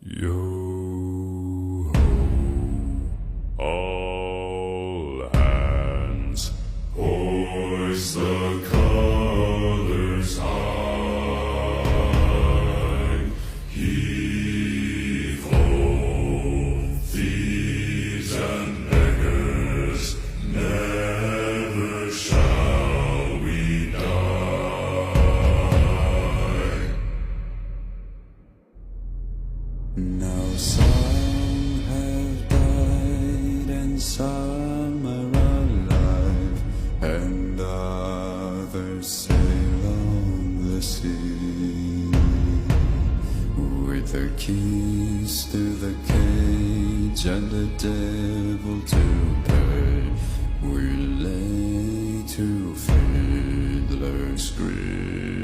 Yo ho, all hands, hoist the colors high. Heave ho, thieves and beggars, never shall we die. Now some have died and some are alive, and others sail on the sea with their keys to the cage and the devil to pay. We lay to fiddler's grave.